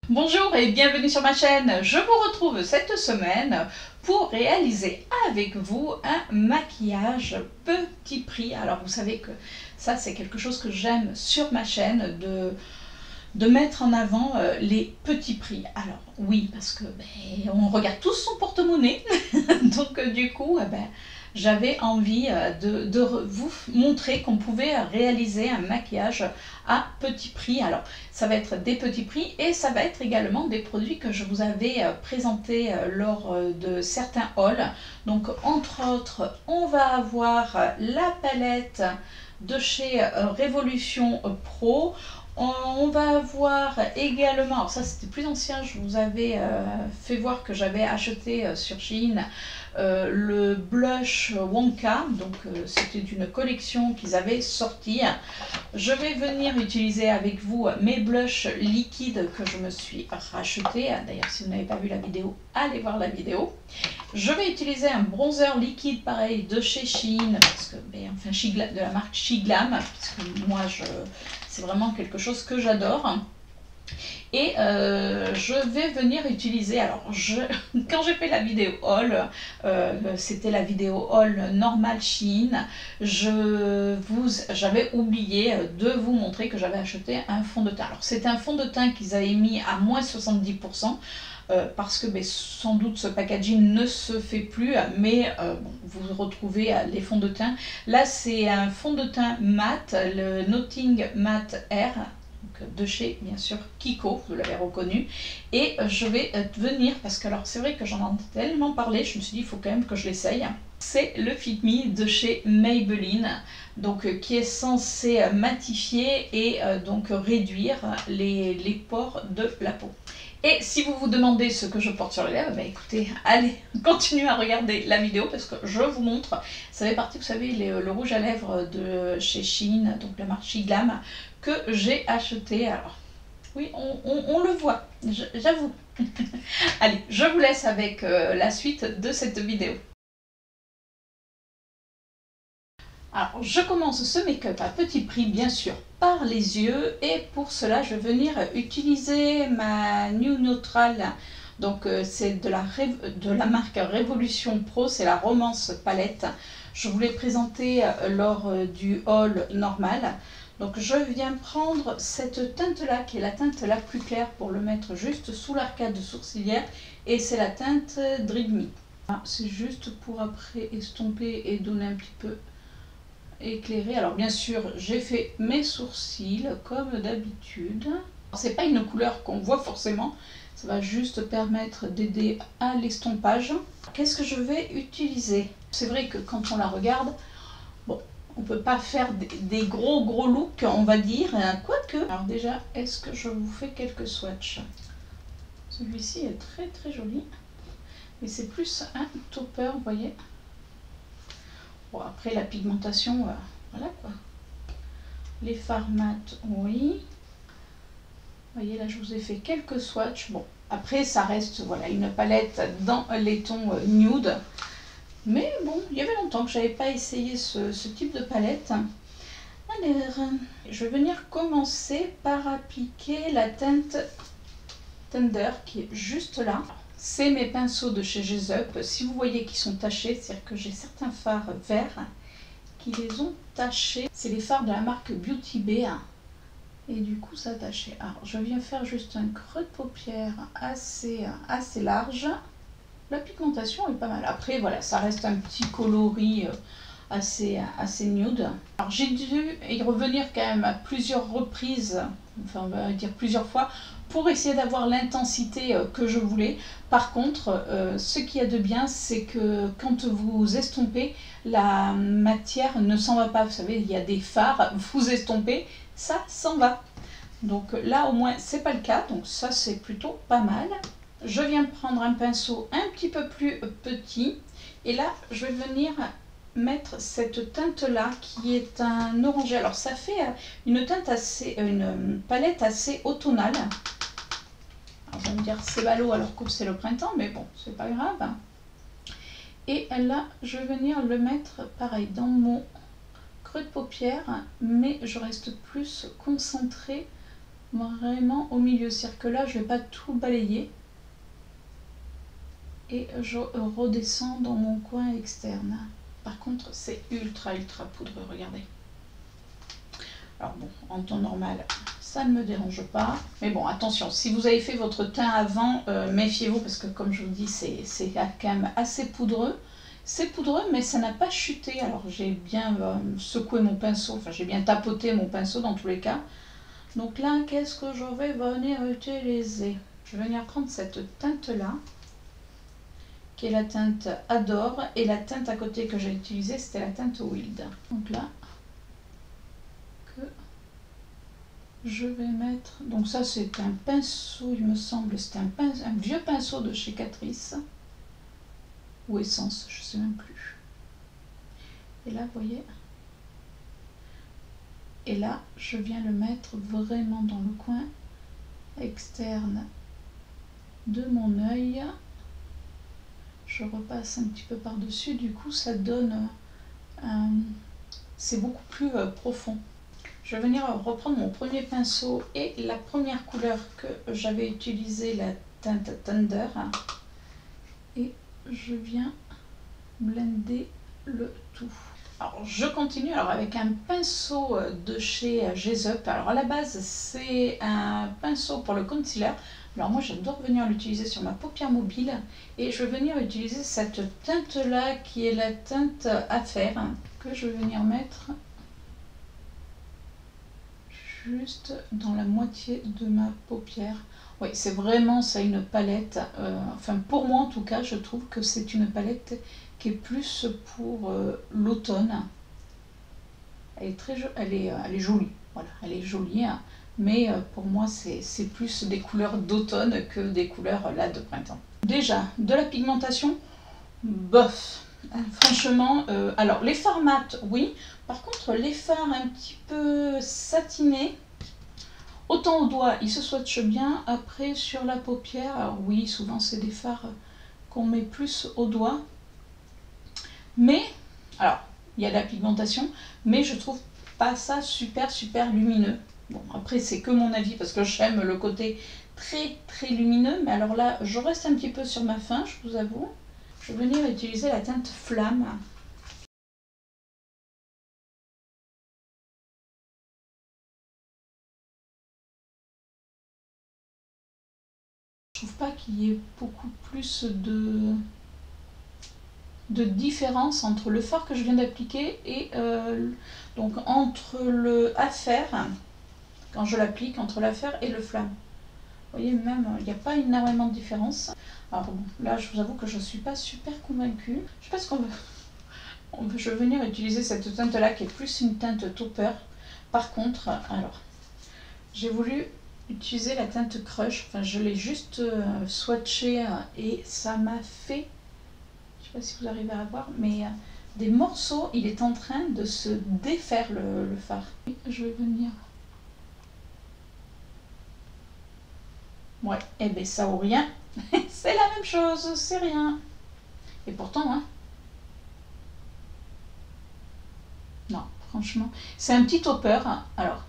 Bonjour et bienvenue sur ma chaîne. Je vous retrouve cette semaine pour réaliser avec vous un maquillage petit prix. Alors vous savez que ça c'est quelque chose que j'aime sur ma chaîne, de mettre en avant les petits prix. Alors oui, parce que on regarde tous son porte-monnaie, donc du coup j'avais envie de vous montrer qu'on pouvait réaliser un maquillage à petit prix. Alors ça va être des petits prix et ça va être également des produits que je vous avais présentés lors de certains hauls. Donc entre autres, on va avoir la palette de chez Révolution Pro. On va avoir également, alors ça c'était plus ancien, je vous avais fait voir que j'avais acheté sur Shein le blush Wonka, donc c'était une collection qu'ils avaient sortie. Je vais venir utiliser avec vous mes blushs liquides que je me suis racheté. D'ailleurs si vous n'avez pas vu la vidéo, allez voir la vidéo. Je vais utiliser un bronzer liquide pareil de chez Shein, parce que, enfin, de la marque Shiglam, parce que moi c'est vraiment quelque chose que j'adore. Et je vais venir utiliser, alors quand j'ai fait la vidéo haul, c'était la vidéo haul normale Shein, j'avais oublié de vous montrer que j'avais acheté un fond de teint. Alors c'est un fond de teint qu'ils avaient mis à moins 70%. Parce que sans doute ce packaging ne se fait plus, mais bon, vous retrouvez les fonds de teint. Là c'est un fond de teint mat, le Notting Matte Air, de chez bien sûr Kiko, vous l'avez reconnu. Et je vais venir, parce que alors c'est vrai que j'en ai tellement parlé, je me suis dit il faut quand même que je l'essaye. C'est le Fit Me de chez Maybelline, donc qui est censé matifier et donc réduire les pores de la peau. Et si vous vous demandez ce que je porte sur les lèvres, écoutez, allez, continuez à regarder la vidéo parce que je vous montre. Ça fait partie, vous savez, le rouge à lèvres de chez Shein, donc la marque Shiglam, que j'ai acheté. Alors, oui, on le voit, j'avoue. Allez, je vous laisse avec la suite de cette vidéo. Alors, je commence ce make-up à petit prix, bien sûr, par les yeux. Et pour cela, je vais venir utiliser ma New Neutral. Donc, c'est de la marque Révolution Pro, c'est la Romance Palette. Je vous l'ai présentée lors du haul normal. Donc, je viens prendre cette teinte-là, qui est la teinte la plus claire, pour le mettre juste sous l'arcade sourcilière. Et c'est la teinte Dream Me. C'est juste pour après estomper et donner un petit peu éclairé. Alors bien sûr j'ai fait mes sourcils comme d'habitude. C'est pas une couleur qu'on voit forcément, ça va juste permettre d'aider à l'estompage. Qu'est-ce que je vais utiliser? C'est vrai que quand on la regarde, bon, on peut pas faire des gros looks, on va dire, quoique. Alors déjà, est-ce que je vous fais quelques swatchs? Celui-ci est très joli, mais c'est plus un topper, vous voyez. Bon, après la pigmentation, voilà quoi. Les fards mat, oui. Vous voyez là, je vous ai fait quelques swatchs. Bon, après ça reste voilà une palette dans les tons nude. Mais bon, il y avait longtemps que j'avais pas essayé ce type de palette. Alors, je vais venir commencer par appliquer la teinte Tender qui est juste là. C'est mes pinceaux de chez GESUP. Si vous voyez qu'ils sont tachés, c'est-à-dire que j'ai certains fards verts qui les ont tachés. C'est les fards de la marque Beauty Bay. Et du coup, ça a taché. Alors, je viens faire juste un creux de paupière assez large. La pigmentation est pas mal. Après, voilà, ça reste un petit coloris assez nude. Alors, j'ai dû y revenir quand même à plusieurs reprises, enfin, on va dire plusieurs fois, pour essayer d'avoir l'intensité que je voulais. Par contre, ce qu'il y a de bien, c'est que quand vous estompez, la matière ne s'en va pas. Vous savez, il y a des fards, vous estompez, ça s'en va. Donc là, au moins, c'est pas le cas. Donc ça, c'est plutôt pas mal. Je viens de prendre un pinceau un petit peu plus petit. Et là, je vais venir mettre cette teinte là qui est un orangé. Alors ça fait une palette assez automnale. Alors, vous allez me dire c'est ballot alors que c'est le printemps, mais bon, c'est pas grave. Et là, je vais venir le mettre pareil dans mon creux de paupière, mais je reste plus concentrée vraiment au milieu. C'est-à-dire que là, je ne vais pas tout balayer. Et je redescends dans mon coin externe. Par contre, c'est ultra poudreux, regardez. Alors bon, en temps normal, ça ne me dérange pas. Mais bon, attention, si vous avez fait votre teint avant, méfiez-vous parce que comme je vous dis, c'est quand même assez poudreux. C'est poudreux, mais ça n'a pas chuté. Alors j'ai bien secoué mon pinceau, enfin j'ai bien tapoté mon pinceau dans tous les cas. Donc là, qu'est-ce que je vais venir utiliser? Je vais venir prendre cette teinte-là, qui est la teinte Adore, et la teinte à côté que j'ai utilisée, c'était la teinte Wild. Donc là, que je vais mettre, donc ça c'est un pinceau, il me semble, c'est un vieux pinceau de chez Catrice, ou Essence, je sais même plus. Et là, vous voyez, et là, je viens le mettre vraiment dans le coin externe de mon œil. Je repasse un petit peu par-dessus, du coup ça donne, c'est beaucoup plus profond. Je vais venir reprendre mon premier pinceau et la première couleur que j'avais utilisée, la teinte Thunder, et je viens blender le tout. Alors je continue avec un pinceau de chez Gesup. Alors à la base c'est un pinceau pour le concealer. Alors moi j'adore venir l'utiliser sur ma paupière mobile et je vais venir utiliser cette teinte là qui est la teinte Affaire que je vais venir mettre juste dans la moitié de ma paupière. Oui, c'est vraiment ça une palette, enfin pour moi en tout cas je trouve que c'est une palette qui est plus pour l'automne. Elle est elle est jolie, voilà, elle est jolie, hein, mais pour moi c'est plus des couleurs d'automne que des couleurs là de printemps. Déjà, de la pigmentation, bof. Franchement, alors les fards mat, oui. Par contre, les fards un petit peu satinés, autant au doigt, ils se swatchent bien. Après, sur la paupière, alors oui, souvent c'est des fards qu'on met plus au doigt. Mais, alors, il y a de la pigmentation, mais je trouve pas ça super lumineux. Bon, après, c'est que mon avis, parce que j'aime le côté très lumineux. Mais alors là, je reste un petit peu sur ma fin, je vous avoue. Je vais venir utiliser la teinte Flamme. Je trouve pas qu'il y ait beaucoup plus de différence entre le fard que je viens d'appliquer et donc entre le Affaire, quand je l'applique, entre l'Affaire et le Flamme. Vous voyez, même, il n'y a pas énormément de différence. Alors bon, là, je vous avoue que je ne suis pas super convaincue. Je sais pas ce qu'on veut. Je vais venir utiliser cette teinte-là, qui est plus une teinte topper. Par contre, alors, j'ai voulu utiliser la teinte Crush. Enfin, je l'ai juste swatché et ça m'a fait, je sais pas si vous arrivez à voir, mais des morceaux, il est en train de se défaire le fard. Je vais venir... Ouais, et ben ça ou rien, c'est la même chose, c'est rien. Et pourtant, hein. Non, franchement, c'est un petit topper. Alors,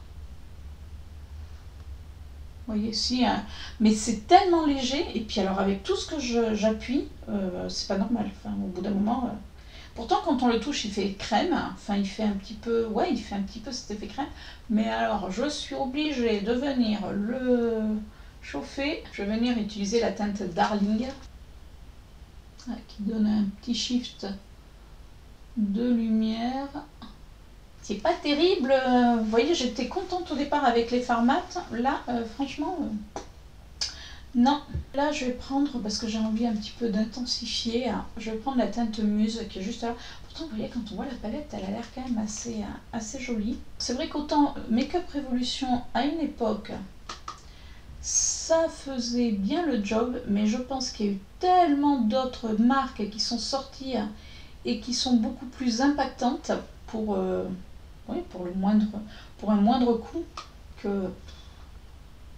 vous voyez ici, hein, mais c'est tellement léger. Et puis alors avec tout ce que j'appuie, c'est pas normal. Enfin, au bout d'un moment, pourtant quand on le touche, il fait crème. Enfin, il fait un petit peu, ouais, il fait un petit peu cet effet crème. Mais alors, je suis obligée de venir le chauffer. Je vais venir utiliser la teinte Darling, qui donne un petit shift de lumière. C'est pas terrible, vous voyez, j'étais contente au départ avec les fards mat. Là, franchement, non. Là, je vais prendre, parce que j'ai envie un petit peu d'intensifier, je vais prendre la teinte Muse qui est juste là. Pourtant, vous voyez, quand on voit la palette, elle a l'air quand même assez jolie. C'est vrai qu'autant Makeup Revolution, à une époque, ça faisait bien le job, mais je pense qu'il y a eu tellement d'autres marques qui sont sorties et qui sont beaucoup plus impactantes pour... oui, pour un moindre coût, que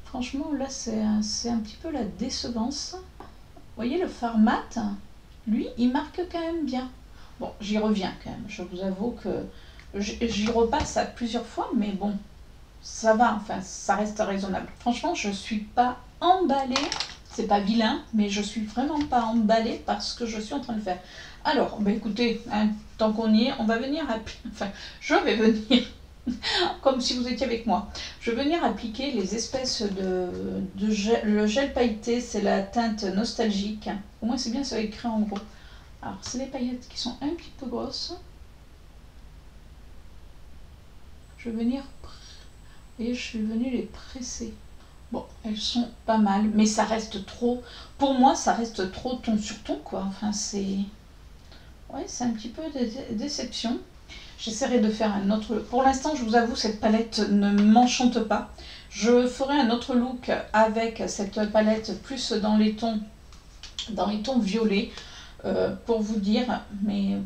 franchement là c'est un petit peu la décevance. Vous voyez, le fard mat, lui, il marque quand même bien. Bon, j'y reviens quand même, je vous avoue que j'y repasse à plusieurs fois, mais bon, ça va, enfin, ça reste raisonnable. Franchement, je suis pas emballée, c'est pas vilain, mais je suis vraiment pas emballée par ce que je suis en train de faire. Alors, bah écoutez, hein, tant qu'on y est, on va venir enfin, je vais venir, comme si vous étiez avec moi, je vais venir appliquer les espèces de gel, le gel pailleté, c'est la teinte nostalgique. Au moins c'est bien, ça va écrit en gros. Alors, c'est des paillettes qui sont un petit peu grosses. Je vais venir et je suis venue les presser. Bon, elles sont pas mal, mais ça reste trop, pour moi ça reste trop ton sur ton quoi, enfin c'est, ouais, c'est un petit peu de déception. J'essaierai de faire un autre, pour l'instant je vous avoue cette palette ne m'enchante pas. Je ferai un autre look avec cette palette plus dans les tons violets, pour vous dire, mais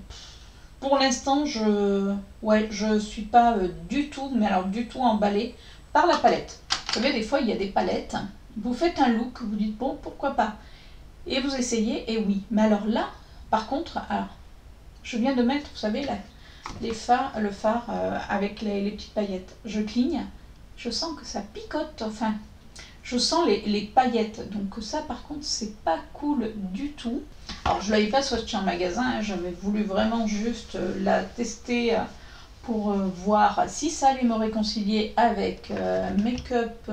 pour l'instant je suis pas du tout, mais alors du tout emballée par la palette. Vous savez, des fois il y a des palettes, vous faites un look, vous dites bon pourquoi pas, et vous essayez, et oui, mais alors là par contre, alors je viens de mettre, vous savez, là, le phare avec les petites paillettes, je cligne, je sens que ça picote, enfin je sens les paillettes, donc ça par contre c'est pas cool du tout. Alors je ne l'avais pas swatché en magasin, hein, j'avais voulu vraiment juste la tester pour voir si ça allait me réconcilier avec Make-up,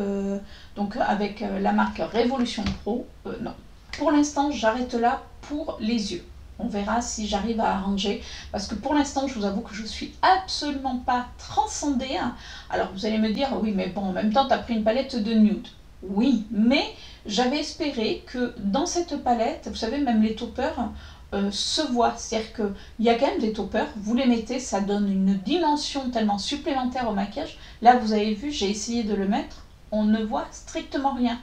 donc avec la marque Révolution Pro. Non, pour l'instant j'arrête là pour les yeux. On verra si j'arrive à arranger, parce que pour l'instant je vous avoue que je suis absolument pas transcendée. Alors vous allez me dire oui mais bon, en même temps tu as pris une palette de nude. Oui, mais j'avais espéré que dans cette palette, vous savez, même les toppers se voient. C'est-à-dire qu'il y a quand même des toppers, vous les mettez, ça donne une dimension tellement supplémentaire au maquillage. Là, vous avez vu, j'ai essayé de le mettre, on ne voit strictement rien.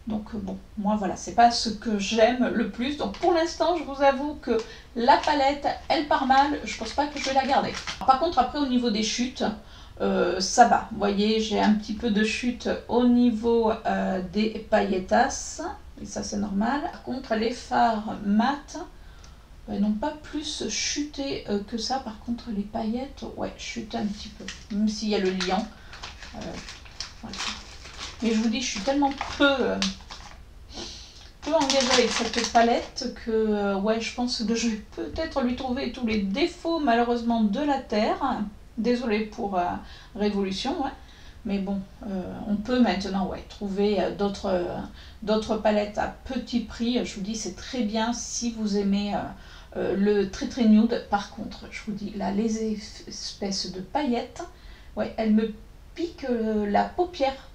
Donc bon, moi voilà, c'est pas ce que j'aime le plus. Donc pour l'instant, je vous avoue que la palette, elle part mal, je pense pas que je vais la garder. Par contre, après au niveau des chutes, ça va, vous voyez, j'ai un petit peu de chute au niveau des pailletas, et ça c'est normal. Par contre, les fards mat n'ont pas plus chuté que ça. Par contre, les paillettes, ouais, chutent un petit peu, même s'il y a le liant. Voilà. Mais je vous dis, je suis tellement peu engagée avec cette palette que ouais, je pense que je vais peut-être lui trouver tous les défauts malheureusement de la terre. Désolée pour Révolution, ouais. Mais bon, on peut maintenant ouais, trouver d'autres palettes à petit prix. Je vous dis, c'est très bien si vous aimez le très nude. Par contre, je vous dis, là, les espèces de paillettes, ouais, elles me piquent la paupière.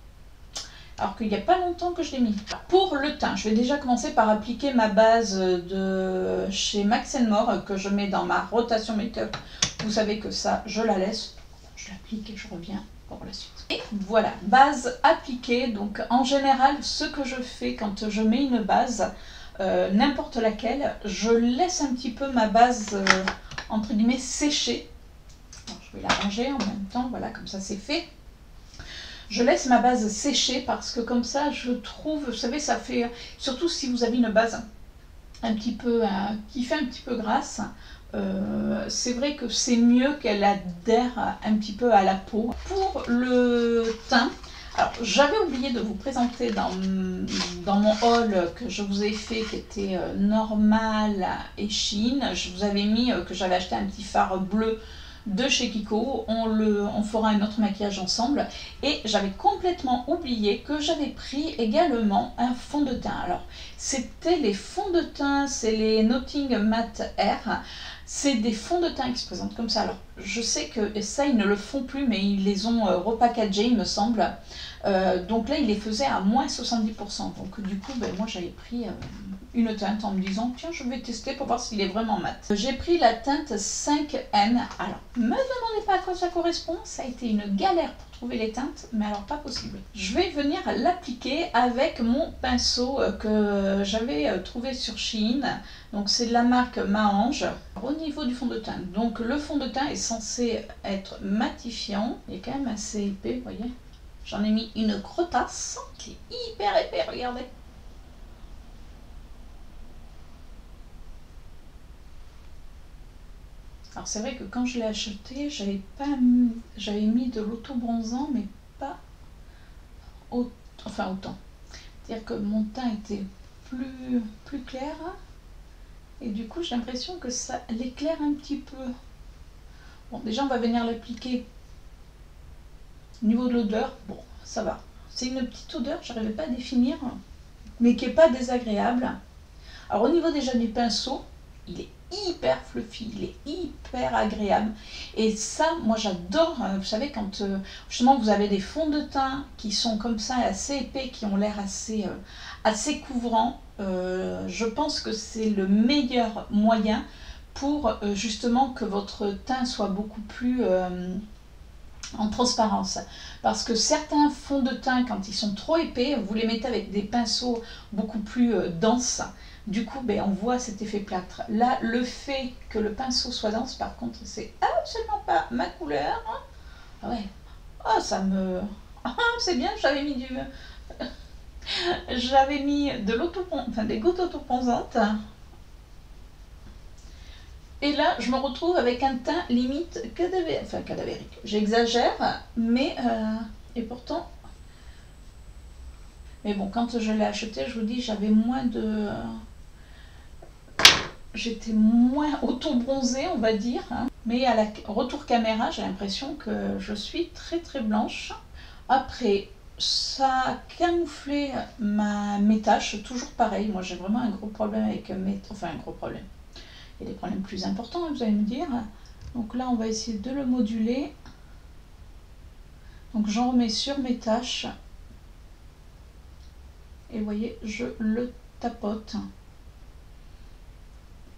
Alors qu'il n'y a pas longtemps que je l'ai mis. Pour le teint, je vais déjà commencer par appliquer ma base de chez Max More que je mets dans ma rotation make-up. Vous savez que ça, je la laisse. Je l'applique et je reviens pour la suite. Et voilà, base appliquée. Donc en général, ce que je fais quand je mets une base, n'importe laquelle, je laisse un petit peu ma base, entre guillemets, sécher. Alors, je vais la ranger en même temps, voilà, comme ça c'est fait. Je laisse ma base sécher parce que comme ça, je trouve, vous savez, ça fait, surtout si vous avez une base un petit peu, qui fait un petit peu grasse, c'est vrai que c'est mieux qu'elle adhère un petit peu à la peau. Pour le teint, alors j'avais oublié de vous présenter dans mon haul que je vous ai fait, qui était normal et Shein, je vous avais mis que j'avais acheté un petit fard bleu de chez Kiko, on fera un autre maquillage ensemble, et j'avais complètement oublié que j'avais pris également un fond de teint. Alors c'était les fonds de teint, c'est les Notting Matte Air, c'est des fonds de teint qui se présentent comme ça. Alors je sais que ça ils ne le font plus, mais ils les ont repackagés il me semble, donc là il les faisait à moins 70%, donc du coup ben, moi j'avais pris une teinte en me disant tiens je vais tester pour voir s'il est vraiment mat. J'ai pris la teinte 5N, alors me demandez pas à quoi ça correspond, ça a été une galère pour trouver les teintes, mais alors pas possible. Je vais venir l'appliquer avec mon pinceau que j'avais trouvé sur Shein, donc c'est de la marque Maange. Au niveau du fond de teint, donc le fond de teint est censé être matifiant, il est quand même assez épais, vous voyez. J'en ai mis une crotasse, qui est hyper épais, regardez. Alors c'est vrai que quand je l'ai acheté, j'avais mis de l'auto-bronzant, mais pas enfin autant. C'est-à-dire que mon teint était plus clair. Et du coup, j'ai l'impression que ça l'éclaire un petit peu. Bon, déjà, on va venir l'appliquer au niveau de l'odeur. Bon, ça va. C'est une petite odeur, je n'arrivais pas à définir, mais qui n'est pas désagréable. Alors, au niveau déjà du pinceau, il est hyper fluffy, il est hyper agréable. Et ça, moi, j'adore. Vous savez, quand justement vous avez des fonds de teint qui sont comme ça, assez épais, qui ont l'air assez couvrants, je pense que c'est le meilleur moyen pour justement que votre teint soit beaucoup plus en transparence. Parce que certains fonds de teint, quand ils sont trop épais, vous les mettez avec des pinceaux beaucoup plus denses. Du coup, ben, on voit cet effet plâtre. Là, le fait que le pinceau soit dense, par contre, c'est absolument pas ma couleur. Ah ouais, oh, ça me... Ah, c'est bien, j'avais mis de enfin, des gouttes autoponsantes. Et là, je me retrouve avec un teint limite cadavérique. J'exagère, mais... et pourtant... Mais bon, quand je l'ai acheté, je vous dis, j'avais moins de... J'étais moins auto-bronzée, on va dire. Hein. Mais à la retour caméra, j'ai l'impression que je suis très très blanche. Après, ça a camouflé mes taches, toujours pareil. Moi, j'ai vraiment un gros problème avec mes... Enfin, un gros problème. Il y a des problèmes plus importants, vous allez me dire. Donc là, on va essayer de le moduler. Donc j'en remets sur mes taches. Et vous voyez, je le tapote.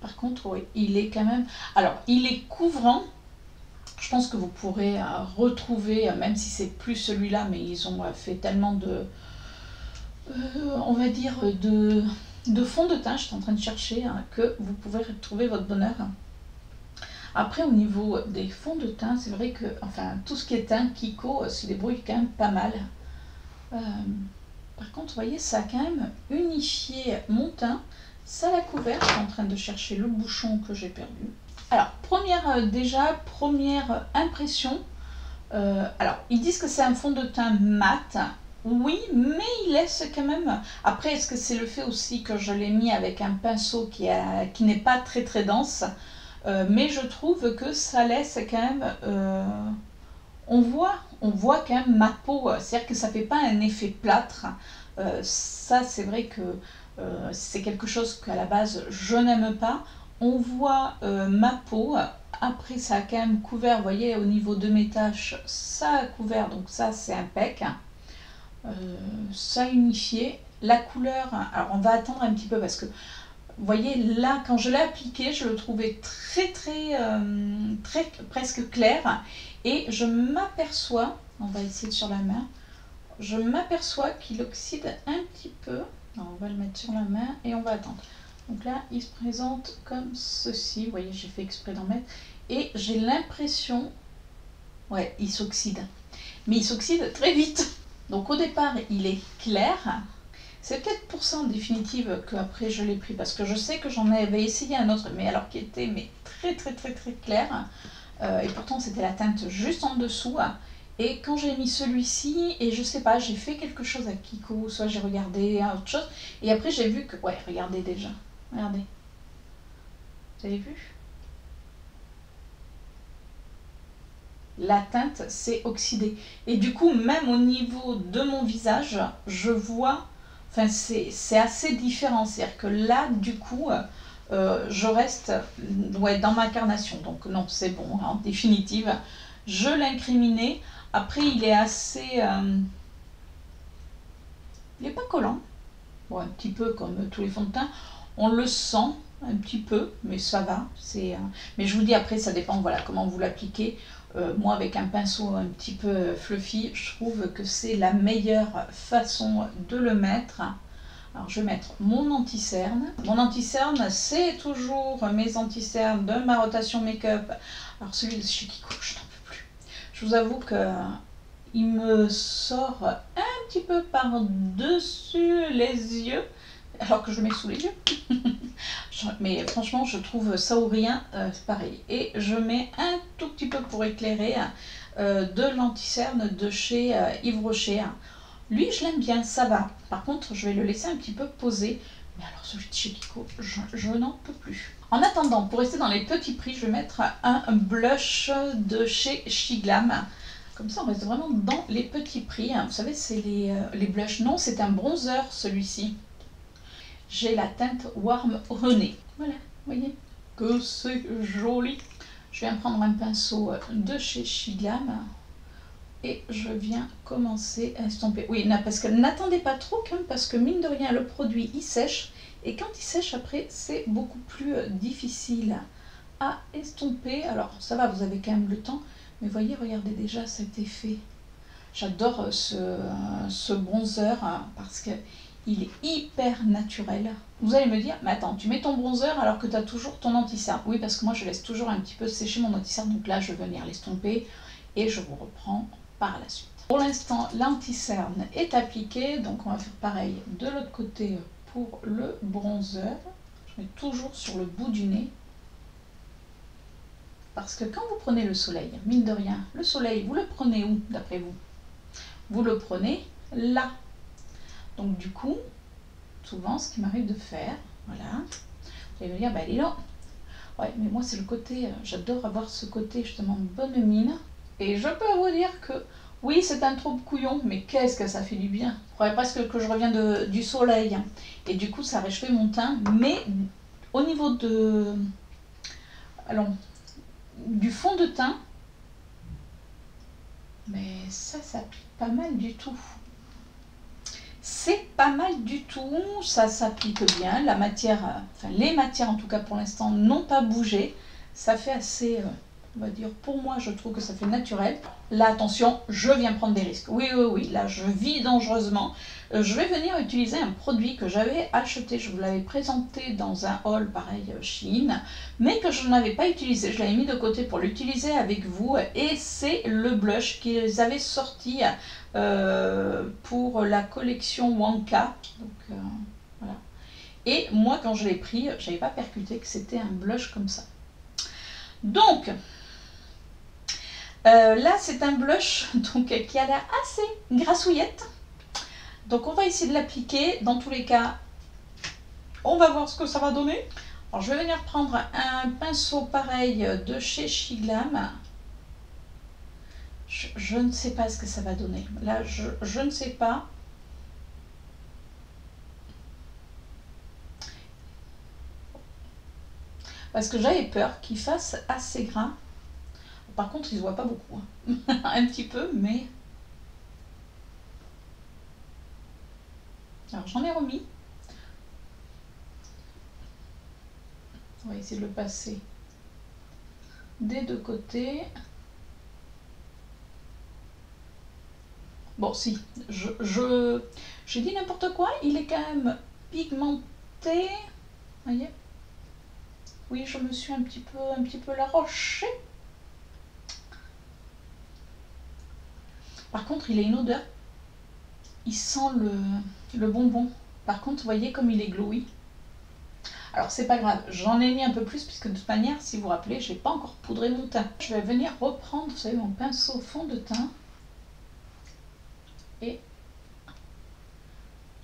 Par contre, oui, il est quand même... Alors, il est couvrant. Je pense que vous pourrez retrouver, même si c'est plus celui-là, mais ils ont fait tellement de... on va dire de fond de teint, je suis en train de chercher, hein, que vous pouvez retrouver votre bonheur. Après, au niveau des fonds de teint, c'est vrai que, enfin, tout ce qui est teint, Kiko se débrouille quand même pas mal. Par contre, vous voyez, ça a quand même unifié mon teint. Ça l'a couvert. Je suis en train de chercher le bouchon que j'ai perdu. Alors, première impression. Alors, ils disent que c'est un fond de teint mat. Oui, mais il laisse quand même... Après, est-ce que c'est le fait aussi que je l'ai mis avec un pinceau qui n'est pas très très dense, mais je trouve que ça laisse quand même... on voit quand même ma peau, c'est-à-dire que ça ne fait pas un effet plâtre. Ça, c'est vrai que c'est quelque chose qu'à la base, je n'aime pas. On voit ma peau. Après, ça a quand même couvert, vous voyez, au niveau de mes taches, ça a couvert, donc ça, c'est impec. Ça a unifié. La couleur, alors on va attendre un petit peu parce que, vous voyez, là, quand je l'ai appliqué, je le trouvais très presque clair. Et je m'aperçois, on va essayer sur la main, je m'aperçois qu'il oxyde un petit peu. Alors, on va le mettre sur la main et on va attendre. Donc là, il se présente comme ceci. Vous voyez, j'ai fait exprès d'en mettre. Et j'ai l'impression, ouais, il s'oxyde. Mais il s'oxyde très vite. Donc au départ, il est clair. C'est peut-être pour ça en définitive qu'après je l'ai pris. Parce que je sais que j'en avais essayé un autre, mais alors qui était très clair. Et pourtant, c'était la teinte juste en dessous. Et quand j'ai mis celui-ci, et je sais pas, j'ai fait quelque chose à Kiko, soit j'ai regardé autre chose. Et après, j'ai vu que... Ouais, regardez déjà. Regardez. Vous avez vu? La teinte s'est oxydée. Et du coup, même au niveau de mon visage, je vois... Enfin, c'est assez différent. C'est-à-dire que là, du coup, je reste ouais, dans ma carnation. Donc non, c'est bon, en définitive. Je l'incriminais. Après, il est assez... il n'est pas collant. Bon, un petit peu comme tous les fonds de teint. On le sent un petit peu, mais ça va. Mais je vous dis, après, ça dépend voilà, comment vous l'appliquez. Moi, avec un pinceau un petit peu fluffy, je trouve que c'est la meilleure façon de le mettre. Alors, je vais mettre mon anti-cerne. Mon anti-cerne, c'est toujours mes anti-cernes de ma rotation make-up. Alors, celui de chez Kiko, je n'en peux plus. Je vous avoue que il me sort un petit peu par-dessus les yeux, alors que je le mets sous les yeux. Mais franchement, je trouve ça ou rien, c'est pareil. Et je mets un tout petit peu pour éclairer. de l'anti-cerne de chez Yves Rocher. Lui, je l'aime bien, ça va. Par contre, je vais le laisser un petit peu poser. Mais alors, celui de chez Kiko, je n'en peux plus. En attendant, pour rester dans les petits prix, je vais mettre un blush de chez Shiglam. Comme ça, on reste vraiment dans les petits prix. Vous savez, c'est les blushs. Non, c'est un bronzer, celui-ci. J'ai la teinte Warm Honey. Voilà, vous voyez que c'est joli. Je viens prendre un pinceau de chez Shiglam. Et je viens commencer à estomper. Oui, parce que n'attendez pas trop, hein, parce que mine de rien, le produit, il sèche. Et quand il sèche, après, c'est beaucoup plus difficile à estomper. Alors, ça va, vous avez quand même le temps. Mais voyez, regardez déjà cet effet. J'adore ce bronzer parce qu'il est hyper naturel. Vous allez me dire, mais attends, tu mets ton bronzer alors que tu as toujours ton anti-cerne. Oui, parce que moi, je laisse toujours un petit peu sécher mon anti-cerne. Donc là, je vais venir l'estomper et je vous reprends par la suite. Pour l'instant, l'anti-cerne est appliqué. Donc, on va faire pareil de l'autre côté pour le bronzer. Je mets toujours sur le bout du nez. Parce que quand vous prenez le soleil, mine de rien, le soleil, vous le prenez où d'après vous? Vous le prenez là. Donc du coup, souvent ce qui m'arrive de faire, voilà, vous allez me dire, bah elle est là. Ouais, mais moi c'est le côté, j'adore avoir ce côté justement bonne mine. Et je peux vous dire que, oui c'est un trop couillon, mais qu'est-ce que ça fait du bien. Je croyais presque que je reviens du soleil. Et du coup ça a réchauffé mon teint, mais au niveau de... Alors, du fond de teint, mais ça s'applique pas mal du tout. C'est pas mal du tout, ça s'applique bien. La matière, enfin les matières en tout cas pour l'instant n'ont pas bougé. Ça fait assez, on va dire, pour moi je trouve que ça fait naturel. Là attention, je viens prendre des risques. Oui, oui, oui, là je vis dangereusement. Je vais venir utiliser un produit que j'avais acheté, je vous l'avais présenté dans un haul pareil Shein, mais que je n'avais pas utilisé. Je l'avais mis de côté pour l'utiliser avec vous et c'est le blush qu'ils avaient sorti pour la collection Wonka. Donc, voilà. Et moi quand je l'ai pris, je n'avais pas percuté que c'était un blush comme ça. Donc, là c'est un blush donc, qui a l'air assez grassouillette. Donc on va essayer de l'appliquer. Dans tous les cas, on va voir ce que ça va donner. Alors je vais venir prendre un pinceau pareil de chez Shiglam. Je ne sais pas ce que ça va donner. Là, je ne sais pas. Parce que j'avais peur qu'il fasse assez gras. Par contre, il ne se voit pas beaucoup. Hein. Un petit peu, mais... Alors j'en ai remis. On va essayer de le passer des deux côtés. Bon, si, j'ai dit n'importe quoi, il est quand même pigmenté. Voyez? Oui, je me suis un petit peu larroché. Par contre, il a une odeur. Il sent le bonbon. Par contre, vous voyez comme il est glowy. Alors, c'est pas grave, j'en ai mis un peu plus, puisque de toute manière, si vous vous rappelez, je n'ai pas encore poudré mon teint. Je vais venir reprendre, vous savez, mon pinceau fond de teint. Et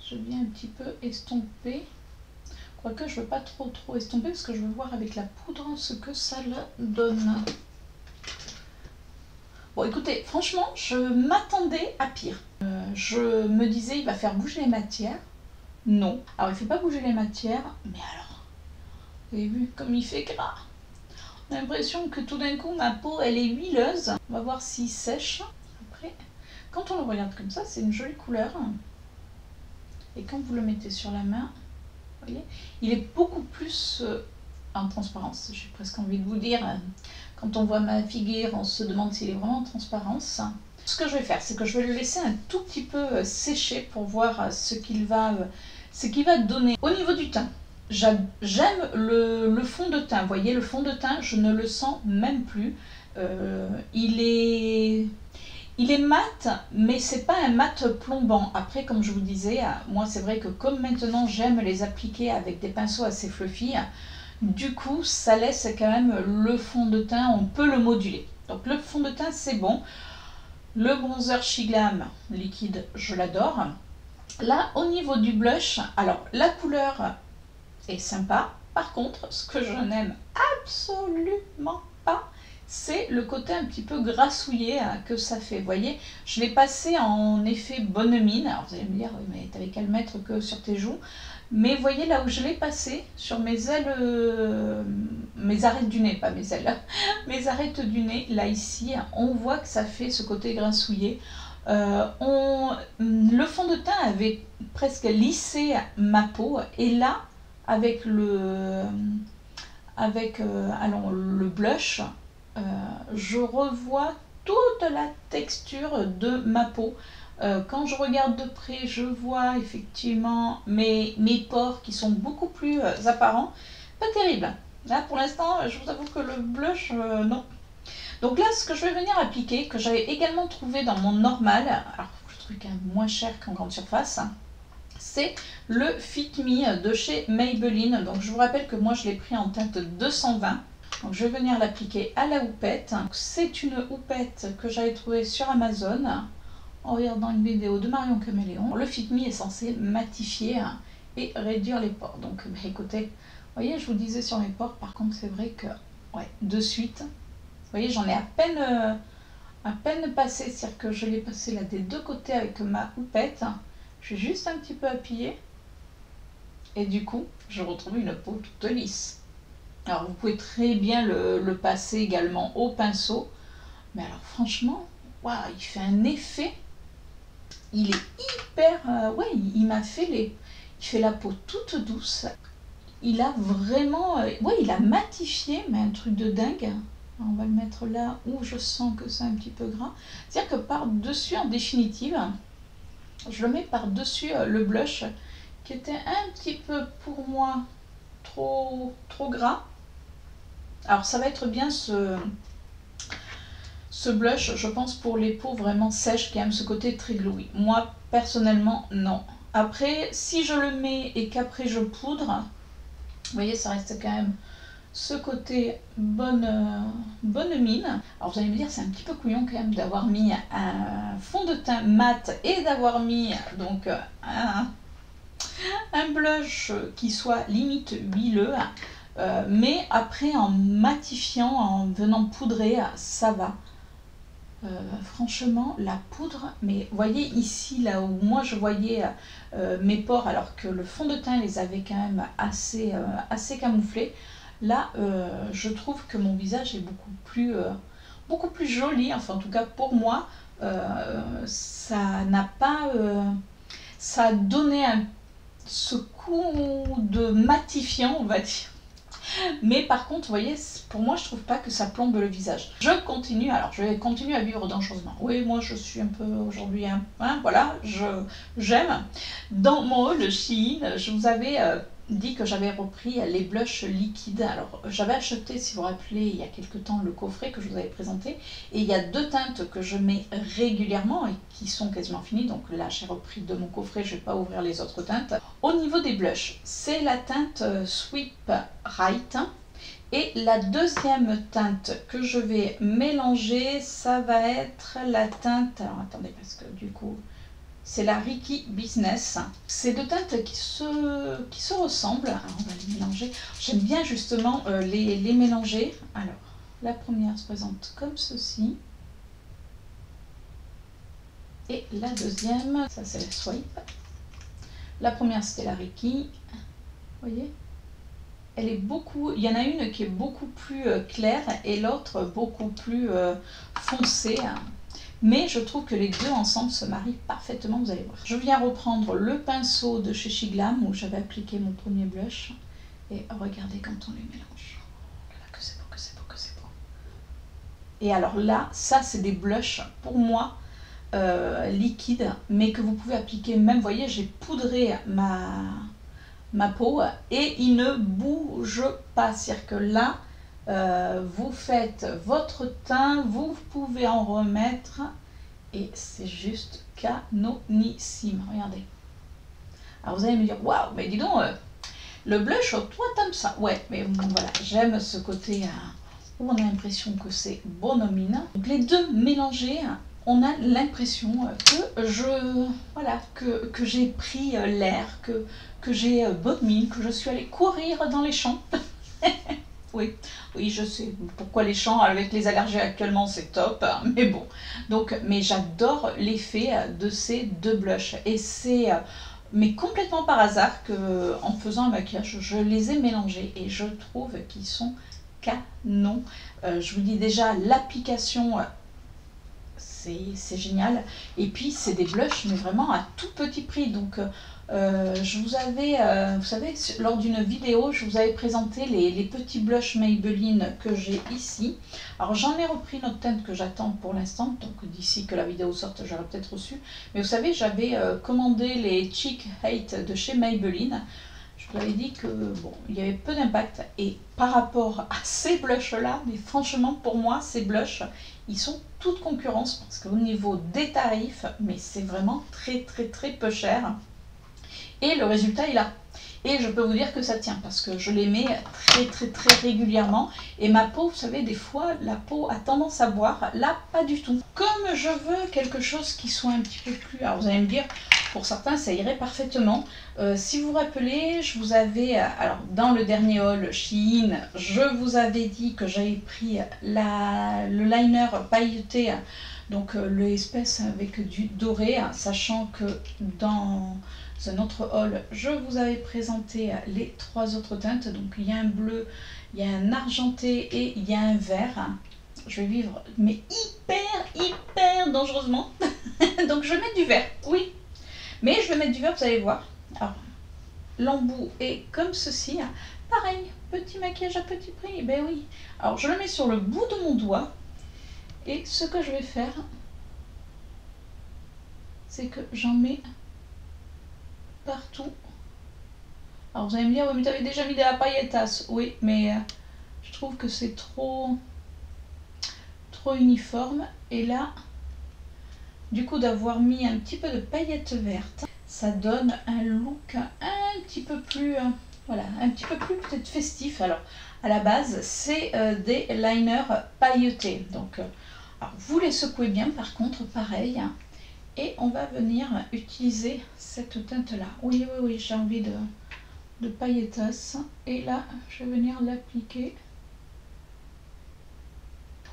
je viens un petit peu estomper. Quoique je ne veux pas trop estomper, parce que je veux voir avec la poudre ce que ça le donne. Bon, écoutez, franchement, je m'attendais à pire. Je me disais, il va faire bouger les matières. Non. Alors, il ne fait pas bouger les matières, mais alors, vous avez vu comme il fait gras. On a l'impression que tout d'un coup, ma peau, elle est huileuse. On va voir s'il sèche. Après, quand on le regarde comme ça, c'est une jolie couleur. Et quand vous le mettez sur la main, vous voyez, il est beaucoup plus en transparence. J'ai presque envie de vous dire, quand on voit ma figure, on se demande s'il est vraiment en transparence. Ce que je vais faire, c'est que je vais le laisser un tout petit peu sécher pour voir ce qu'il va donner. Au niveau du teint, j'aime le fond de teint. Vous voyez, le fond de teint, je ne le sens même plus. Il est mat, mais c'est pas un mat plombant. Après, comme je vous disais, moi c'est vrai que comme maintenant j'aime les appliquer avec des pinceaux assez fluffy, du coup ça laisse quand même le fond de teint, on peut le moduler. Donc le fond de teint c'est bon. Le bronzer Shiglam liquide, je l'adore. Là, au niveau du blush, alors la couleur est sympa. Par contre, ce que je n'aime absolument pas, c'est le côté un petit peu grassouillé que ça fait. Vous voyez, je l'ai passé en effet bonne mine. Alors vous allez me dire, oui, mais t'avais qu'à le mettre que sur tes joues. Mais vous voyez là où je l'ai passé, sur mes ailes, mes arêtes du nez, pas mes ailes, mes arêtes du nez, là ici, on voit que ça fait ce côté grassouillé. Le fond de teint avait presque lissé ma peau et là, avec le blush, je revois toute la texture de ma peau. Quand je regarde de près, je vois effectivement mes pores qui sont beaucoup plus apparents. Pas terrible. Là, pour l'instant, je vous avoue que le blush, non. Donc là, ce que je vais venir appliquer, que j'avais également trouvé dans mon normal, alors le truc est moins cher qu'en grande surface, c'est le Fit Me de chez Maybelline. Donc je vous rappelle que moi, je l'ai pris en teinte 220. Donc je vais venir l'appliquer à la houppette. C'est une houppette que j'avais trouvée sur Amazon en regardant une vidéo de Marion Caméléon. Le Fit Me est censé matifier et réduire les pores. Donc écoutez, vous voyez, je vous disais sur mes pores, par contre c'est vrai que ouais, de suite, vous voyez, j'en ai à peine passé, c'est-à-dire que je l'ai passé là des deux côtés avec ma houppette. Je vais juste un petit peu appuyer et du coup, je retrouve une peau toute lisse. Alors vous pouvez très bien le passer également au pinceau, mais alors franchement, wow, il fait un effet. Il est hyper, ouais, il m'a fait il fait la peau toute douce. Il a vraiment, ouais, il a matifié, mais un truc de dingue. On va le mettre là où je sens que c'est un petit peu gras. C'est-à-dire que par-dessus, en définitive, je le mets par-dessus le blush qui était un petit peu pour moi trop gras. Alors ça va être bien ce blush, je pense, pour les peaux vraiment sèches qui aiment ce côté très glowy. Moi, personnellement, non. Après, si je le mets et qu'après je poudre, vous voyez, ça reste quand même ce côté bonne mine. Alors vous allez me dire, c'est un petit peu couillon quand même d'avoir mis un fond de teint mat et d'avoir mis donc un blush qui soit limite huileux. Mais après, en matifiant, en venant poudrer, ça va. Franchement, la poudre, mais voyez ici, là où moi je voyais mes pores, alors que le fond de teint les avait quand même assez camouflés, là, je trouve que mon visage est beaucoup plus joli, enfin en tout cas pour moi, ça n'a pas... ça a donné ce coup de matifiant, on va dire. Mais par contre, vous voyez, pour moi, je trouve pas que ça plombe le visage. Je continue, alors je vais continuer à vivre dangereusement. Oui, moi je suis un peu aujourd'hui, hein, voilà, j'aime. Dans mon haul Shein, je vous avais dit que j'avais repris les blushs liquides. Alors j'avais acheté, si vous vous rappelez, il y a quelques temps le coffret que je vous avais présenté. Et il y a deux teintes que je mets régulièrement et qui sont quasiment finies. Donc là, j'ai repris de mon coffret, je ne vais pas ouvrir les autres teintes. Au niveau des blushs, c'est la teinte Sweep Right. Et la deuxième teinte que je vais mélanger, ça va être la teinte... Alors attendez, parce que du coup... c'est la Ricky Business. C'est deux teintes qui se ressemblent. Alors on va les mélanger. J'aime bien justement les mélanger. Alors, la première se présente comme ceci. Et la deuxième, ça c'est la Swipe. La première c'était la Ricky. Vous voyez ? Elle est beaucoup... Il y en a une qui est beaucoup plus claire et l'autre beaucoup plus foncée. Mais je trouve que les deux ensemble se marient parfaitement, vous allez voir. Je viens reprendre le pinceau de chez Shiglam où j'avais appliqué mon premier blush. Et regardez quand on les mélange. Oh là là, que c'est beau, que c'est beau, que c'est beau. Et alors là, ça c'est des blushs pour moi liquides, mais que vous pouvez appliquer même, vous voyez, j'ai poudré ma peau et il ne bouge pas. C'est-à-dire que là, vous faites votre teint, vous pouvez en remettre et c'est juste canonissime. Regardez. Alors vous allez me dire, waouh, mais dis donc, le blush, toi t'aimes ça. Ouais, mais voilà, j'aime ce côté ou on a l'impression que c'est bonhomine. Donc les deux mélangés, on a l'impression que j'ai pris l'air, que j'ai bonne mine, que je suis allée courir dans les champs. Oui, je sais pourquoi les champs avec les allergies actuellement c'est top, hein, mais bon. Donc, mais j'adore l'effet de ces deux blushs et c'est mais complètement par hasard que en faisant un maquillage, je les ai mélangés et je trouve qu'ils sont canon. Je vous dis déjà l'application. C'est génial. Et puis, c'est des blushs, mais vraiment à tout petit prix. Donc, je vous avais, vous savez, lors d'une vidéo, je vous avais présenté les petits blushs Maybelline que j'ai ici. Alors, j'en ai repris une autre teinte que j'attends pour l'instant. Donc, d'ici que la vidéo sorte, j'aurai peut-être reçu. Mais vous savez, j'avais commandé les Cheek Hate de chez Maybelline. Je vous avais dit que bon, il y avait peu d'impact et par rapport à ces blushs là, mais franchement pour moi ces blushs, ils sont toute concurrence parce qu'au niveau des tarifs, mais c'est vraiment très peu cher et le résultat est là. Et je peux vous dire que ça tient parce que je les mets très régulièrement. Et ma peau, vous savez, des fois, la peau a tendance à boire. Là, pas du tout. Comme je veux quelque chose qui soit un petit peu plus... Alors, vous allez me dire, pour certains, ça irait parfaitement. Si vous vous rappelez, je vous avais... Alors, dans le dernier haul Shein, je vous avais dit que j'avais pris le liner pailleté, donc l'espèce avec du doré, sachant que dans... un autre haul, je vous avais présenté les trois autres teintes. Donc il y a un bleu, il y a un argenté et il y a un vert. Je vais vivre mais hyper dangereusement. Donc je vais mettre du vert, oui. Mais je vais mettre du vert, vous allez voir. Alors, l'embout est comme ceci. Pareil, petit maquillage à petit prix. Ben oui. Alors je le mets sur le bout de mon doigt. Et ce que je vais faire, c'est que j'en mets partout. Alors vous allez me dire, oui, mais tu avais déjà mis de la paillettasse. Oui, mais je trouve que c'est trop uniforme. Et là, du coup, d'avoir mis un petit peu de paillettes vertes, ça donne un look un petit peu plus, voilà, un petit peu plus peut-être festif. Alors, à la base, c'est des liners pailletés. Donc, alors, vous les secouez bien, par contre, pareil. Et on va venir utiliser cette teinte-là. Oui, j'ai envie de paillettasse. Et là, je vais venir l'appliquer.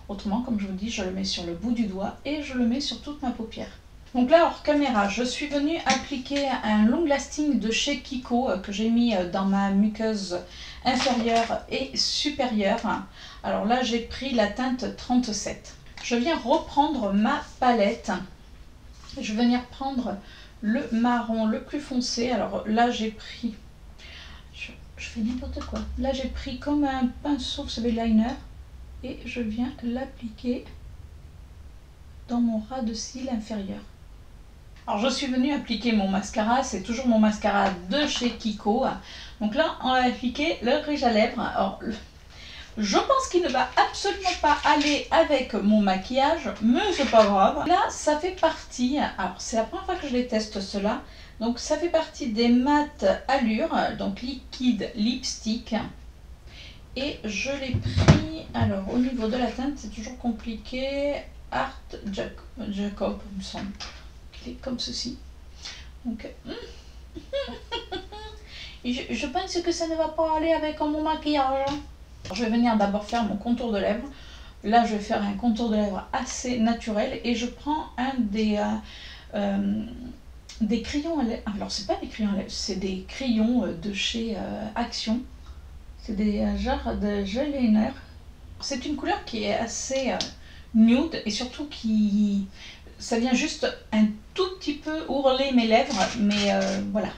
Autrement, comme je vous dis, je le mets sur le bout du doigt et je le mets sur toute ma paupière. Donc là, hors caméra, je suis venue appliquer un long lasting de chez Kiko que j'ai mis dans ma muqueuse inférieure et supérieure. Alors là, j'ai pris la teinte 37. Je viens reprendre ma palette. Je vais venir prendre le marron le plus foncé. Alors là, j'ai pris... Je fais n'importe quoi. Là, j'ai pris comme un pinceau, vous savez, liner. Et je viens l'appliquer dans mon ras de cils inférieur. Alors, je suis venue appliquer mon mascara. C'est toujours mon mascara de chez Kiko. Donc là, on va appliquer le rouge à lèvres. Alors, je pense qu'il ne va absolument pas aller avec mon maquillage, mais c'est pas grave. Là, ça fait partie, alors c'est la première fois que je les teste ceux-là, donc ça fait partie des mat Allure, donc liquide lipstick. Et je l'ai pris, alors au niveau de la teinte, c'est toujours compliqué, Art Jacob, il me semble qu'il est comme ceci. Donc, je pense que ça ne va pas aller avec mon maquillage. Je vais venir d'abord faire mon contour de lèvres. Là, je vais faire un contour de lèvres assez naturel et je prends un des crayons à lèvres. Alors, c'est pas des crayons à lèvres, c'est des crayons de chez Action. C'est des genres de gel liner. C'est une couleur qui est assez nude et surtout qui... Ça vient juste un tout petit peu ourler mes lèvres, mais voilà,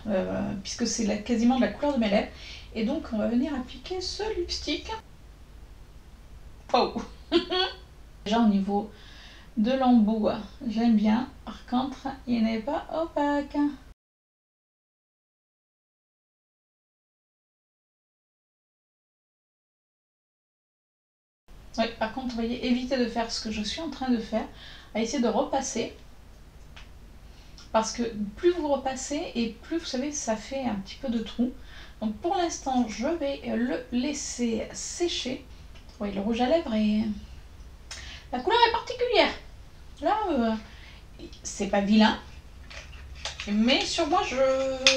puisque c'est quasiment de la couleur de mes lèvres. Et donc, on va venir appliquer ce lipstick. Oh. Déjà, au niveau de l'embout, j'aime bien. Par contre, il n'est pas opaque. Oui, par contre, vous voyez, évitez de faire ce que je suis en train de faire, à essayer de repasser. Parce que plus vous repassez et plus, vous savez, ça fait un petit peu de trou. Donc pour l'instant, je vais le laisser sécher. ouais, le rouge à lèvres est... La couleur est particulière. Là, c'est pas vilain. Mais sur moi,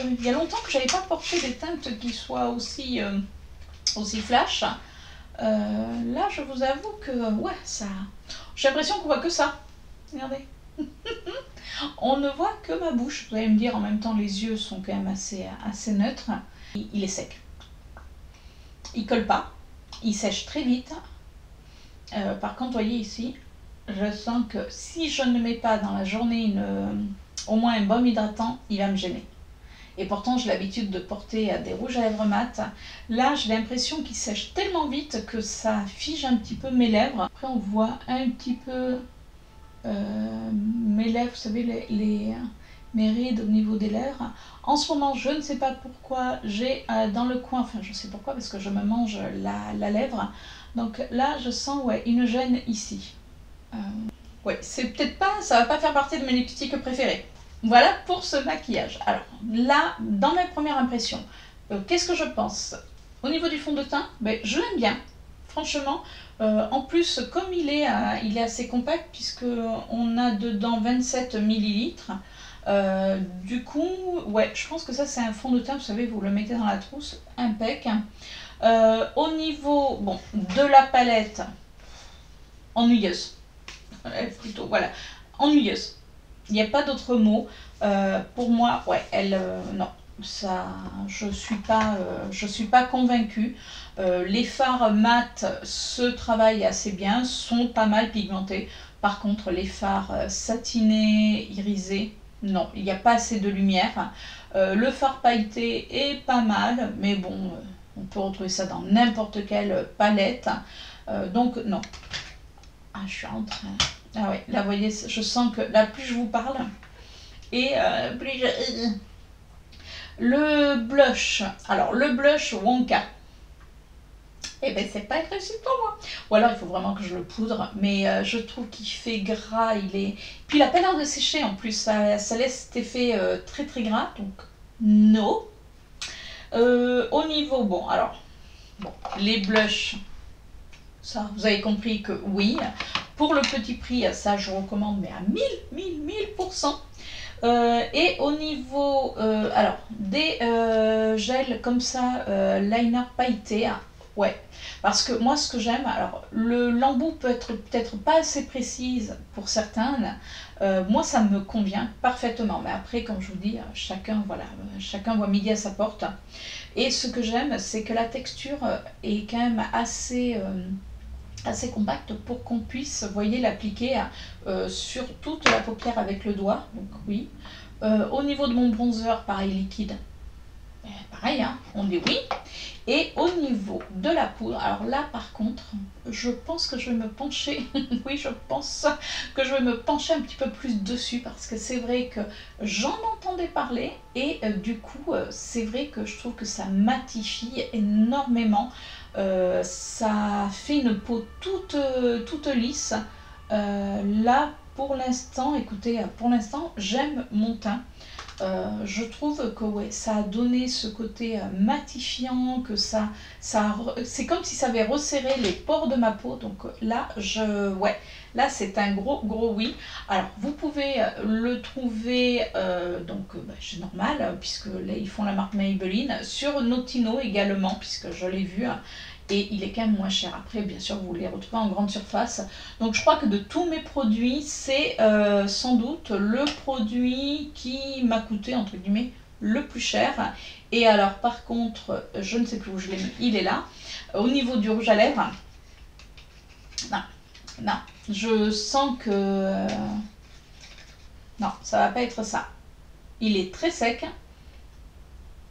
il y a longtemps que j'avais pas porté des teintes qui soient aussi flash. Là, je vous avoue que, ouais, ça... J'ai l'impression qu'on voit que ça. Regardez. On ne voit que ma bouche. Vous allez me dire, en même temps, les yeux sont quand même assez neutres. Il est sec. Il colle pas. Il sèche très vite. Par contre, vous voyez ici, je sens que si je ne mets pas dans la journée au moins un baume hydratant, il va me gêner. Et pourtant, j'ai l'habitude de porter des rouges à lèvres mat. Là, j'ai l'impression qu'ils sèchent tellement vite que ça fige un petit peu mes lèvres. Après, on voit un petit peu mes lèvres, vous savez, mes rides au niveau des lèvres. En ce moment, je ne sais pas pourquoi, j'ai dans le coin, enfin je sais pourquoi, parce que je me mange la lèvre. Donc là, je sens ouais, une gêne ici. Ouais, c'est peut-être pas, ça va pas faire partie de mes lipsticks préférés. Voilà pour ce maquillage. Alors là, dans mes premières impressions, qu'est-ce que je pense? Au niveau du fond de teint, ben, je l'aime bien, franchement. En plus, comme il est assez compact, puisqu'on a dedans 27 millilitres, du coup, ouais, je pense que ça c'est un fond de teint, vous savez, vous le mettez dans la trousse, impec. Au niveau bon, de la palette, ennuyeuse. Plutôt, voilà, ennuyeuse. Il n'y a pas d'autre mot. Pour moi, ouais, non, ça, je suis pas convaincue. Les fards mat se travaillent assez bien, sont pas mal pigmentés. Par contre, les fards satinés, irisés, non, il n'y a pas assez de lumière. Le fard pailleté est pas mal, mais bon, on peut retrouver ça dans n'importe quelle palette. Donc, non. Ah, je suis en train... Ah ouais, là, vous voyez, je sens que là, plus je vous parle, et plus je... Le blush. Alors, le blush Wonka. Eh ben, c'est pas réussi pour moi. Ou alors, il faut vraiment que je le poudre, mais je trouve qu'il fait gras, Puis, il a pas l'air de sécher, en plus, ça laisse cet effet très, très gras, donc, non. Au niveau, bon, alors, bon, les blushs, ça, vous avez compris que oui. Pour le petit prix, ça je recommande, mais à 1000%. Et au niveau alors des gels comme ça, liner pailleté, ouais, parce que moi ce que j'aime, alors l'embout peut être peut-être pas assez précise pour certains, moi ça me convient parfaitement, mais après comme je vous dis, chacun voilà, chacun voit midi à sa porte. Et ce que j'aime, c'est que la texture est quand même assez compacte pour qu'on puisse, vous voyez, l'appliquer sur toute la paupière avec le doigt, donc oui. Au niveau de mon bronzer, pareil, liquide, pareil, hein, on dit oui. Et au niveau de la poudre, alors là par contre, je pense que je vais me pencher, oui je pense que je vais me pencher un petit peu plus dessus, parce que c'est vrai que j'en entendais parler, et du coup c'est vrai que je trouve que ça matifie énormément. Ça fait une peau toute lisse. Là pour l'instant, écoutez, pour l'instant j'aime mon teint. Je trouve que ouais, ça a donné ce côté matifiant, que c'est comme si ça avait resserré les pores de ma peau. Donc là, ouais, là c'est un gros oui. Alors vous pouvez le trouver, c'est normal, puisque là ils font la marque Maybelline, sur Notino également, puisque je l'ai vu. Et il est quand même moins cher. Après, bien sûr, vous les retrouvez en grande surface. Donc, je crois que de tous mes produits, c'est sans doute le produit qui m'a coûté, entre guillemets, le plus cher. Et alors, par contre, je ne sais plus où je l'ai mis, il est là. Au niveau du rouge à lèvres, non, je sens que... non, ça va pas être ça. Il est très sec.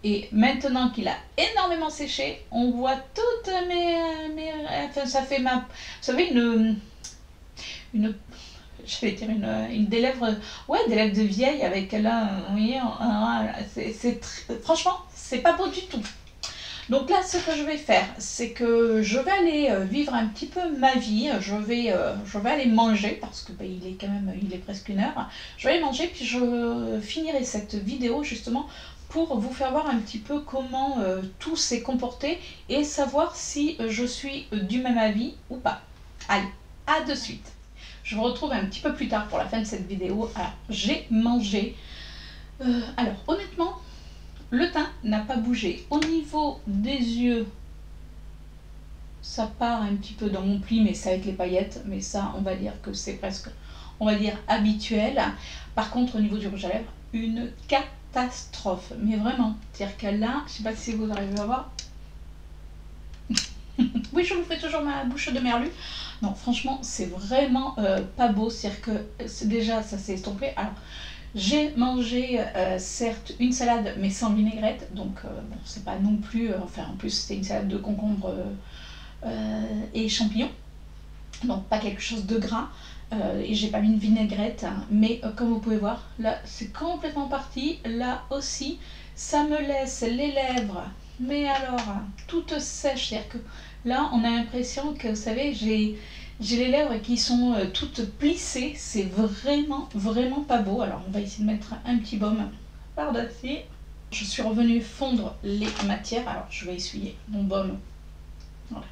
Et maintenant qu'il a énormément séché, on voit toutes enfin, ça fait ma... Vous savez, j'allais dire des lèvres... Ouais, des lèvres de vieille avec là... Vous voyez, franchement, c'est pas beau du tout. Donc là, ce que je vais faire, c'est que je vais aller vivre un petit peu ma vie. Je vais aller manger, parce que il est presque 1 heure. Je vais aller manger, puis je finirai cette vidéo justement pour vous faire voir un petit peu comment tout s'est comporté et savoir si je suis du même avis ou pas. Allez, à de suite. Je vous retrouve un petit peu plus tard pour la fin de cette vidéo. Alors, j'ai mangé. Alors, honnêtement, le teint n'a pas bougé. Au niveau des yeux, ça part un petit peu dans mon pli, mais c'est avec les paillettes. Mais ça, on va dire que c'est presque, on va dire, habituel. Par contre, au niveau du rouge à lèvres, une catastrophe. Mais vraiment, c'est-à-dire que là, je ne sais pas si vous arrivez à voir. Oui, je vous fais toujours ma bouche de merlu. Non, franchement, c'est vraiment pas beau. C'est-à-dire que déjà, ça s'est estompé. Alors, j'ai mangé, certes, une salade, mais sans vinaigrette. Donc, bon, c'est pas non plus... enfin, en plus, c'était une salade de concombre et champignons. Donc, pas quelque chose de gras. Et j'ai pas mis une vinaigrette. Hein, mais comme vous pouvez voir, là, c'est complètement parti. Là aussi, ça me laisse les lèvres... Mais alors, toutes sèches, c'est-à-dire que là, on a l'impression que, vous savez, j'ai les lèvres qui sont toutes plissées. C'est vraiment, vraiment pas beau. Alors, on va essayer de mettre un petit baume par-dessus. Je suis revenue fondre les matières. Alors, je vais essuyer mon baume. Voilà.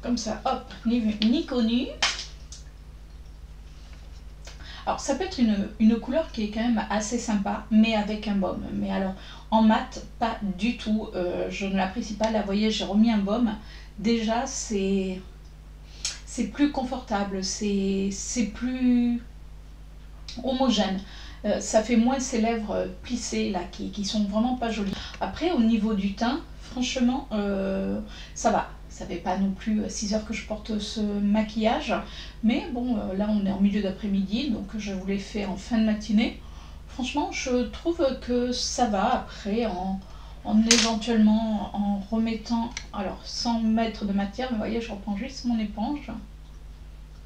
Comme ça, hop, ni vu, ni connu. Alors, ça peut être une couleur qui est quand même assez sympa, mais avec un baume. Mais alors, en mat, pas du tout. Je ne l'apprécie pas. Là, vous voyez, j'ai remis un baume. Déjà, c'est plus confortable. C'est plus homogène. Ça fait moins ces lèvres plissées, là, qui sont vraiment pas jolies. Après, au niveau du teint, franchement, ça va. Ça fait pas non plus 6 heures que je porte ce maquillage, mais bon, là on est en milieu d'après-midi, donc je vous l'ai fait en fin de matinée. Franchement, je trouve que ça va. Après, en éventuellement en remettant, alors sans mettre de matière, mais vous voyez, je reprends juste mon éponge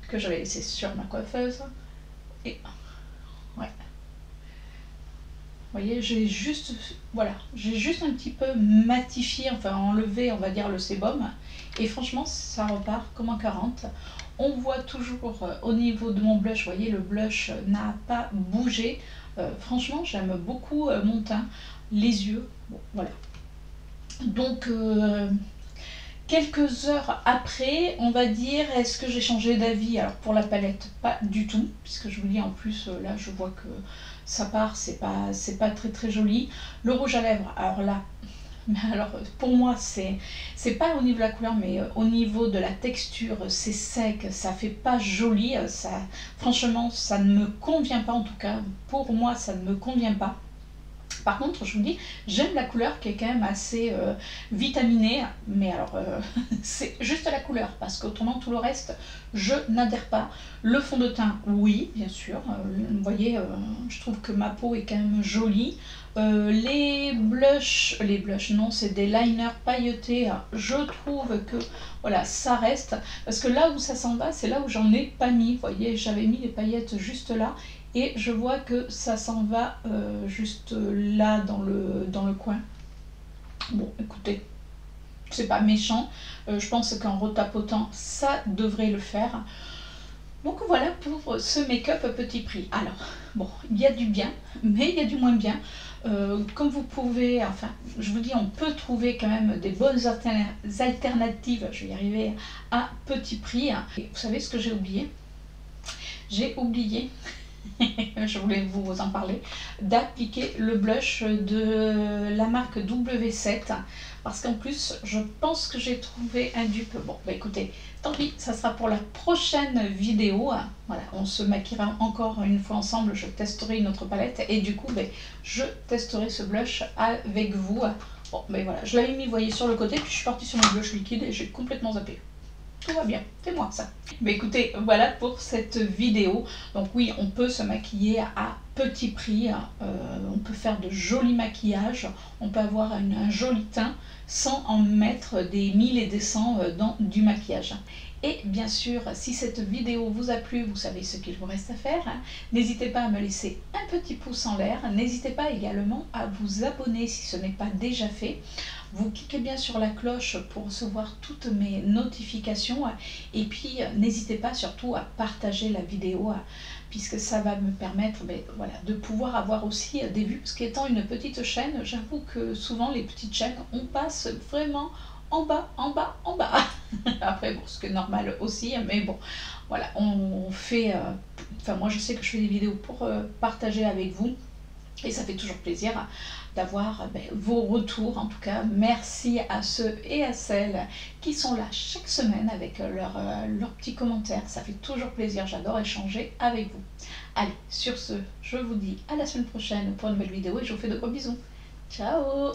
que j'avais laissée sur ma coiffeuse, et ouais. Vous voyez, j'ai juste, voilà, j'ai juste un petit peu matifié, enfin enlevé, on va dire, le sébum. Et franchement, ça repart comme en 40. On voit toujours au niveau de mon blush, vous voyez, le blush n'a pas bougé. Franchement, j'aime beaucoup mon teint. Les yeux, bon, voilà. Donc, quelques heures après, on va dire, est-ce que j'ai changé d'avis? Alors, pour la palette, pas du tout, puisque je vous dis, en plus, là, je vois que ça part, c'est pas très très joli. Le rouge à lèvres, alors là, alors pour moi c'est pas au niveau de la couleur, mais au niveau de la texture, c'est sec, ça fait pas joli, ça, franchement ça ne me convient pas, en tout cas pour moi ça ne me convient pas. Par contre, je vous dis, j'aime la couleur qui est quand même assez vitaminée, mais alors c'est juste la couleur, parce qu'autrement tout le reste, je n'adhère pas. Le fond de teint, oui, bien sûr, vous voyez, je trouve que ma peau est quand même jolie. Les blushs, non, c'est des liners pailletés, je trouve que voilà, ça reste, parce que là où ça s'en va, c'est là où j'en ai pas mis, vous voyez, j'avais mis les paillettes juste là, et je vois que ça s'en va juste là dans le coin. Bon, écoutez, c'est pas méchant, je pense qu'en retapotant, ça devrait le faire. Donc voilà pour ce make-up petit prix. Alors, bon, il y a du bien, mais il y a du moins bien. Comme vous pouvez, enfin, je vous dis, on peut trouver quand même des bonnes alternatives, je vais y arriver, à petit prix. Et vous savez ce que j'ai oublié? J'ai oublié, je voulais vous en parler, d'appliquer le blush de la marque W7. Parce qu'en plus, je pense que j'ai trouvé un dupe. Bon, bah écoutez, tant pis, ça sera pour la prochaine vidéo. Voilà, on se maquillera encore une fois ensemble. Je testerai une autre palette et du coup, bah, je testerai ce blush avec vous. Bon, ben voilà, je l'avais mis, vous voyez, sur le côté, puis je suis partie sur mon blush liquide et j'ai complètement zappé. Tout va bien, c'est moi ça. Mais écoutez, voilà pour cette vidéo. Donc oui, on peut se maquiller à petit prix, on peut faire de jolis maquillages, on peut avoir un joli teint sans en mettre des 1000 et des 100 dans du maquillage. Et bien sûr, si cette vidéo vous a plu, vous savez ce qu'il vous reste à faire. N'hésitez pas à me laisser un petit pouce en l'air. N'hésitez pas également à vous abonner si ce n'est pas déjà fait. vous cliquez bien sur la cloche pour recevoir toutes mes notifications et puis n'hésitez pas surtout à partager la vidéo puisque ça va me permettre voilà, de pouvoir avoir aussi des vues, parce qu'étant une petite chaîne, j'avoue que souvent les petites chaînes, on passe vraiment en bas, en bas, en bas. Après, bon, ce qui est normal aussi, mais bon, voilà, on fait, enfin moi je sais que je fais des vidéos pour partager avec vous, et ça fait toujours plaisir d'avoir vos retours. En tout cas, merci à ceux et à celles qui sont là chaque semaine avec leurs petits commentaires. Ça fait toujours plaisir, j'adore échanger avec vous. Allez, sur ce, je vous dis à la semaine prochaine pour une nouvelle vidéo et je vous fais de gros bisous. Ciao!